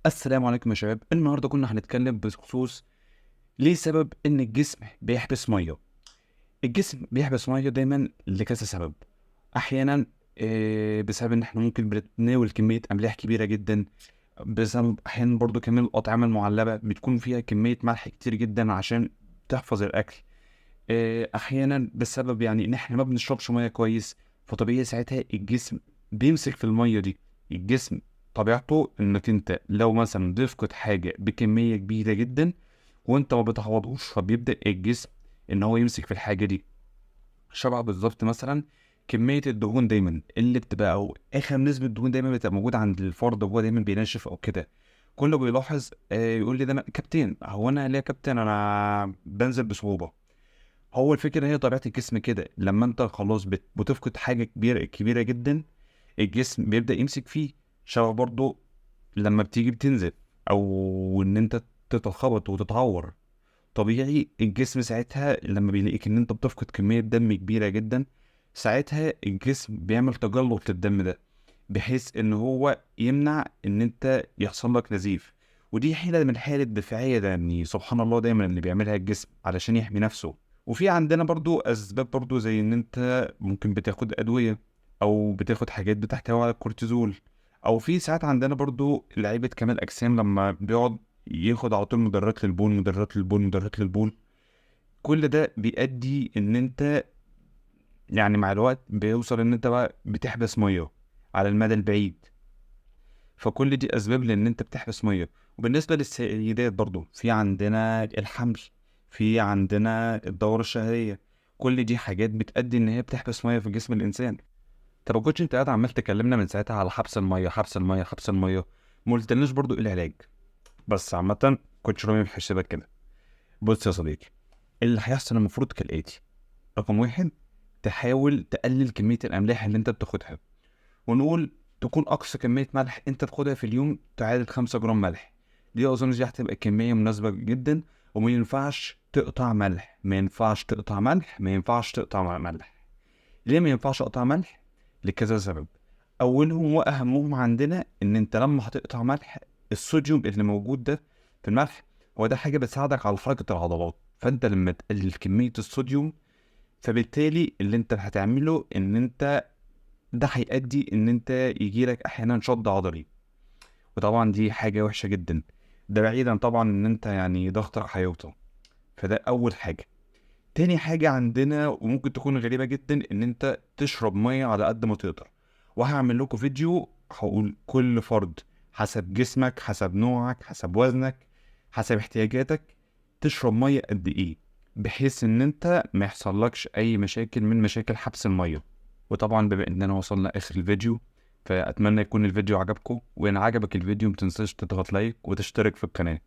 السلام عليكم يا شباب. النهارده كنا هنتكلم بخصوص ليه سبب ان الجسم بيحبس ميه. الجسم بيحبس ميه دايما لكذا سبب. احيانا بسبب ان احنا ممكن بنتناول كميه املاح كبيره جدا، بسبب احيانا برضو كمان الاطعمه المعلبه بتكون فيها كميه ملح كتير جدا عشان تحفظ الاكل. احيانا بسبب ان احنا ما بنشربش ميه كويس، فطبيعي ساعتها الجسم بيمسك في الميه دي. الجسم طبيعته انك انت لو مثلا بتفقد حاجه بكميه كبيره جدا وانت ما بتعوضوش، فبيبدا الجسم ان هو يمسك في الحاجه دي. شبه بالظبط مثلا كميه الدهون دايما اللي بتبقى او اخر نسبه دهون دايما بتبقى موجوده عند الفرد وهو دايما بينشف او كده. كله بيلاحظ يقول لي ده كابتن، هو انا ليه يا كابتن انا بنزل بصعوبه. هو الفكرة هي طبيعة الجسم كده، لما انت خلاص بتفقد حاجة كبيرة جدا الجسم بيبدأ يمسك فيه. شبه برضو لما بتيجي بتنزل او ان انت تتخبط وتتعور، طبيعي الجسم ساعتها لما بيلاقيك ان انت بتفقد كمية دم كبيرة جدا، ساعتها الجسم بيعمل تجلط للدم ده بحيث ان هو يمنع ان انت يحصل لك نزيف. ودي حيلة من حالة دفاعية، ده يعني سبحان الله دايما اللي بيعملها الجسم علشان يحمي نفسه. وفي عندنا برضو اسباب برضو زي ان انت ممكن بتاخد ادوية او بتاخد حاجات بتحتوي على الكورتيزول، او في ساعات عندنا برضو لعيبة كمال اجسام لما بيقعد ياخد على طول مدرات للبول مدرات للبول مدرات للبول. كل ده بيؤدي ان انت مع الوقت بيوصل ان انت بقى بتحبس ميه على المدى البعيد. فكل دي اسباب لان انت بتحبس ميه. وبالنسبه للسيدات برضو في عندنا الحمل، في عندنا الدوره الشهريه، كل دي حاجات بتؤدي ان هي بتحبس ميه في جسم الانسان. طب ما كنتش انت قاعد عمال تكلمنا من ساعتها على حبس الميه حبس الميه حبس الميه، ما قلتلناش برضو ايه العلاج؟ بس عامه كنتش رامي في حسابك كده. بص يا صديقي، اللي هيحصل المفروض كالاتي: رقم واحد، تحاول تقلل كمية الأملاح اللي أنت بتاخدها، ونقول تكون أقصى كمية ملح أنت تاخدها في اليوم تعادل 5 جرام ملح. دي أظن دي هتبقى كمية مناسبة جدا. وما ينفعش تقطع ملح، ما ينفعش تقطع ملح، ما ينفعش تقطع ملح. ليه ما ينفعش أقطع ملح؟ لكذا سبب. أولهم وأهمهم عندنا إن أنت لما هتقطع ملح، الصوديوم اللي موجود ده في الملح هو ده حاجة بتساعدك على حركة العضلات. فأنت لما تقلل كمية الصوديوم، فبالتالي اللي انت هتعمله ان انت ده هيؤدي ان انت يجيلك احيانا شد عضلي، وطبعا دي حاجة وحشة جدا. ده بعيدا طبعا ان انت ضغطك هيوطى. فده اول حاجة. تاني حاجة عندنا وممكن تكون غريبة جدا ان انت تشرب مية على قد ما تقدر. وهعمل لكم فيديو هقول كل فرد حسب جسمك حسب نوعك حسب وزنك حسب احتياجاتك تشرب مية قد ايه، بحيث ان انت ما يحصلكش اي مشاكل من مشاكل حبس المية. وطبعا بما اننا وصلنا اخر الفيديو، فاتمنى يكون الفيديو عجبكم، وان عجبك الفيديو متنساش تضغط لايك وتشترك في القناة.